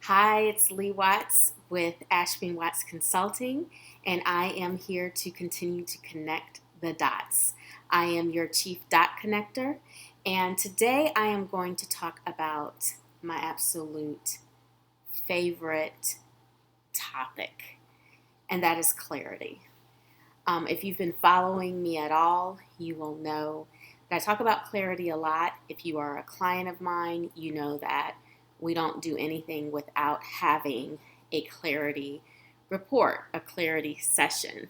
Hi, it's Lee Watts with Ashby Watts Consulting, and I am here to continue to connect the dots. I am your Chief Dot Connector, and today I am going to talk about my absolute favorite topic, and that is clarity. If you've been following me at all, you will know that I talk about clarity a lot. If you are a client of mine, you know that we don't do anything without having a clarity report, a clarity session.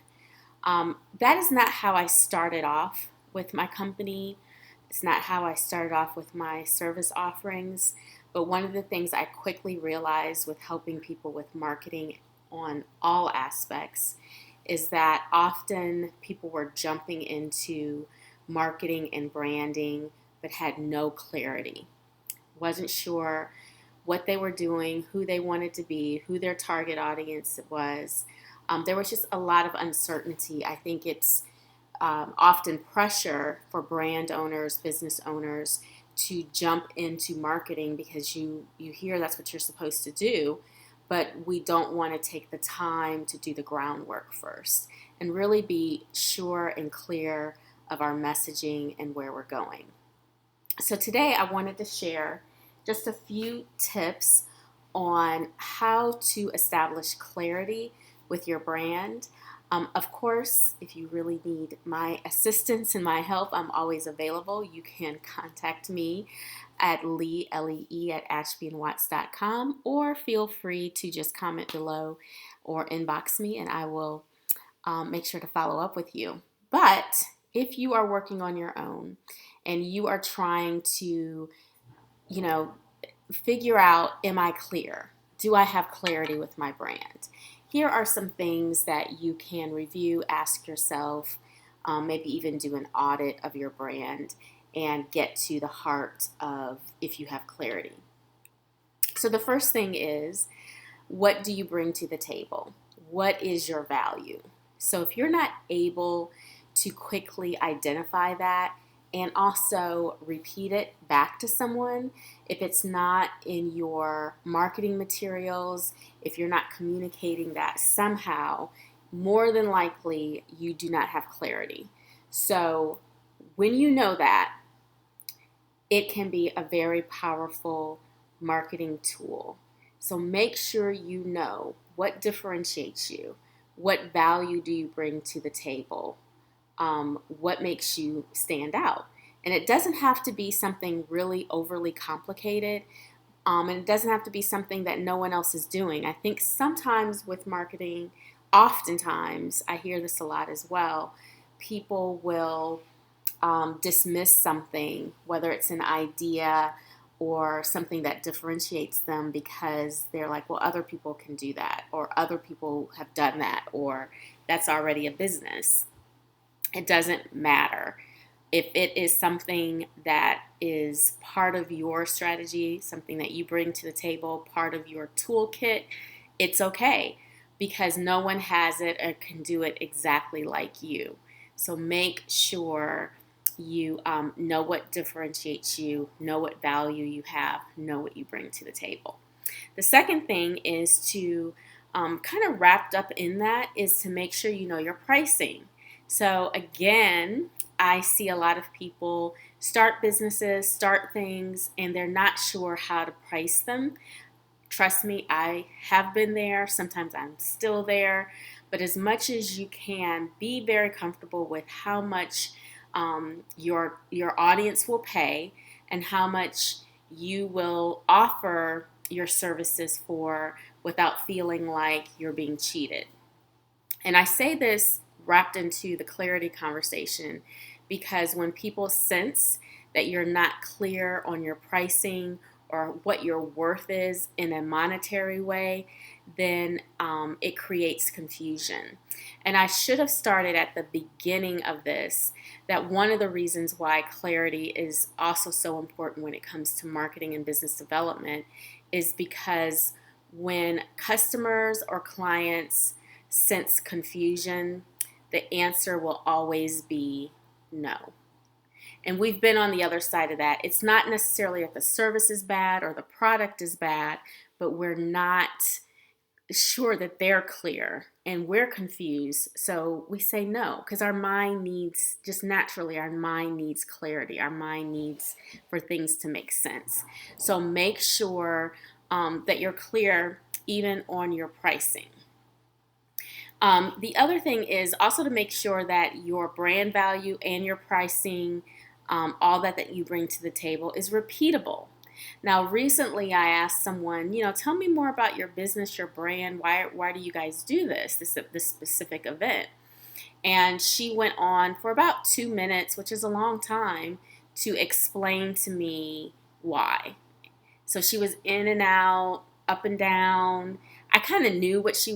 That is not how I started off with my company. It's not how I started off with my service offerings. But one of the things I quickly realized with helping people with marketing on all aspects is that often people were jumping into marketing and branding but had no clarity, wasn't sure what they were doing, who they wanted to be, who their target audience was. There was just a lot of uncertainty. I think it's often pressure for brand owners, business owners to jump into marketing because you hear that's what you're supposed to do, but we don't want to take the time to do the groundwork first and really be sure and clear of our messaging and where we're going. So today I wanted to share just a few tips on how to establish clarity with your brand. Of course, if you really need my assistance and my help, I'm always available. You can contact me at Lee, L-E-E, at ashbyandwatts.com, or feel free to just comment below or inbox me, and I will make sure to follow up with you. But if you are working on your own and you are trying to, you know, figure out, am I clear? Do I have clarity with my brand? Here are some things that you can review, ask yourself, maybe even do an audit of your brand and get to the heart of if you have clarity. So the first thing is, what do you bring to the table? What is your value? So if you're not able to quickly identify that and also repeat it back to someone, if it's not in your marketing materials, if you're not communicating that somehow, more than likely you do not have clarity. So when you know that, it can be a very powerful marketing tool. So make sure you know what differentiates you, what value do you bring to the table, what makes you stand out. And it doesn't have to be something really overly complicated, and it doesn't have to be something that no one else is doing. I think sometimes with marketing, oftentimes, I hear this a lot as well, people will dismiss something, whether it's an idea or something that differentiates them because they're like, well, other people can do that, or other people have done that, or that's already a business. It doesn't matter. If it is something that is part of your strategy, something that you bring to the table, part of your toolkit, it's okay because no one has it or can do it exactly like you. So make sure you know what differentiates you, know what value you have, know what you bring to the table. The second thing is to kind of wrapped up in that is to make sure you know your pricing. So again, I see a lot of people start businesses, start things, and they're not sure how to price them. Trust me, I have been there. Sometimes I'm still there. But as much as you can, be very comfortable with how much your audience will pay and how much you will offer your services for without feeling like you're being cheated. And I say this wrapped into the clarity conversation because when people sense that you're not clear on your pricing or what your worth is in a monetary way, then it creates confusion. And I should have started at the beginning of this that one of the reasons why clarity is also so important when it comes to marketing and business development is because when customers or clients sense confusion, the answer will always be no. And we've been on the other side of that. It's not necessarily that the service is bad or the product is bad, but we're not sure that they're clear and we're confused. So we say no because our mind needs, just naturally, our mind needs clarity. Our mind needs for things to make sense. So make sure that you're clear even on your pricing. The other thing is also to make sure that your brand value and your pricing, all that you bring to the table, is repeatable. Now, recently I asked someone, tell me more about your business, your brand. Why do you guys do this specific event? And she went on for about 2 minutes, which is a long time, to explain to me why. So she was in and out, up and down. I kind of knew where she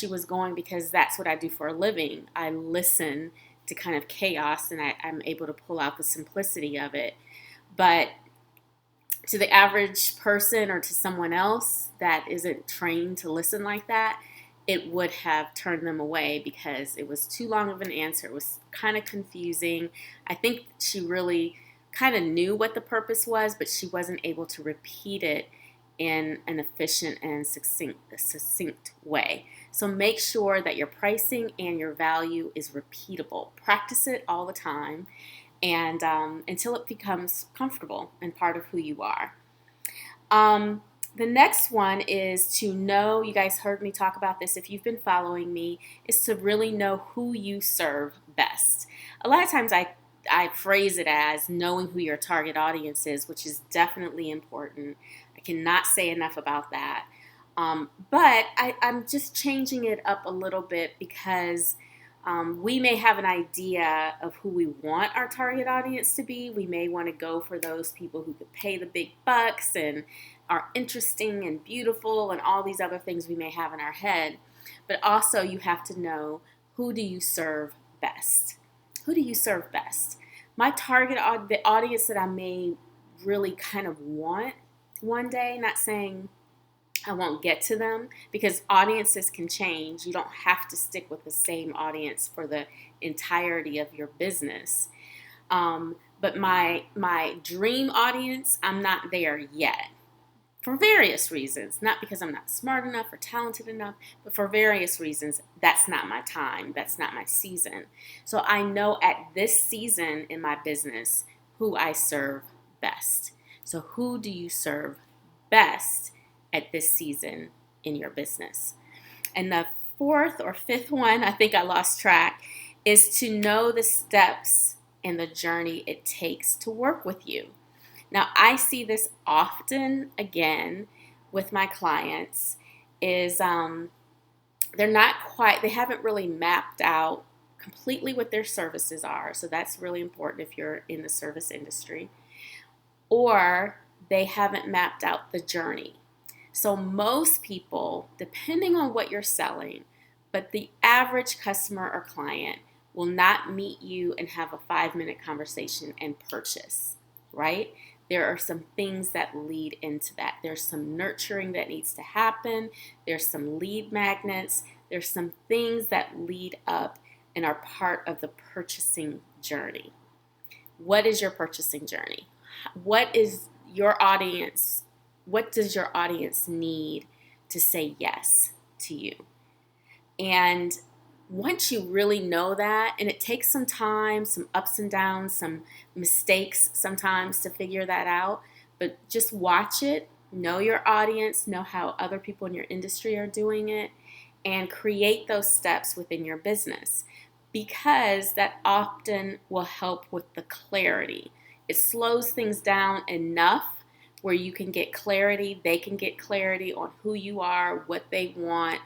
was going because that's what I do for a living. I listen to kind of chaos and I'm able to pull out the simplicity of it. But to the average person or to someone else that isn't trained to listen like that, it would have turned them away because it was too long of an answer. It was kind of confusing. I think she really kind of knew what the purpose was, but she wasn't able to repeat it in an efficient and succinct way. So make sure that your pricing and your value is repeatable. Practice it all the time and until it becomes comfortable and part of who you are. The next one is to know, you guys heard me talk about this if you've been following me, is to really know who you serve best. A lot of times I phrase it as knowing who your target audience is, which is definitely important. I cannot say enough about that. But I'm just changing it up a little bit because we may have an idea of who we want our target audience to be. We may want to go for those people who could pay the big bucks and are interesting and beautiful and all these other things we may have in our head. But also you have to know, who do you serve best? Who do you serve best? My target, the audience that I may really kind of want one day, not saying I won't get to them because audiences can change. You don't have to stick with the same audience for the entirety of your business. But my dream audience, I'm not there yet for various reasons. Not because I'm not smart enough or talented enough, but for various reasons. That's not my time. That's not my season. So I know at this season in my business who I serve best. So who do you serve best at this season in your business? And the fourth or fifth one, I think I lost track, is to know the steps and the journey it takes to work with you. Now, I see this often again with my clients is they haven't really mapped out completely what their services are. So that's really important if you're in the service industry. Or they haven't mapped out the journey. So most people, depending on what you're selling, but the average customer or client will not meet you and have a 5-minute conversation and purchase, right? There are some things that lead into that. There's some nurturing that needs to happen. There's some lead magnets. There's some things that lead up and are part of the purchasing journey. What is your purchasing journey? What is your audience? What does your audience need to say yes to you? And once you really know that, and it takes some time, some ups and downs, some mistakes sometimes to figure that out, but just watch it, know your audience, know how other people in your industry are doing it, and create those steps within your business because that often will help with the clarity. It slows things down enough where you can get clarity, they can get clarity on who you are, what they want,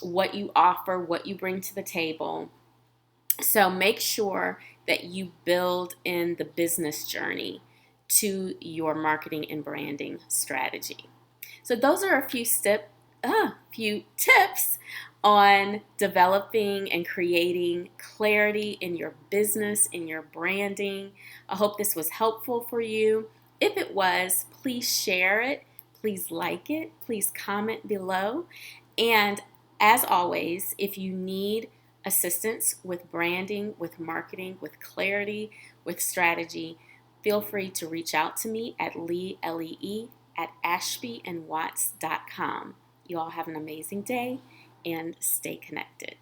what you offer, what you bring to the table. So make sure that you build in the business journey to your marketing and branding strategy. So those are a few tips on developing and creating clarity in your business, in your branding. I hope this was helpful for you. If it was, please share it, please like it, please comment below. And as always, if you need assistance with branding, with marketing, with clarity, with strategy, feel free to reach out to me at Lee, at ashbyandwatts.com. You all have an amazing day and stay connected.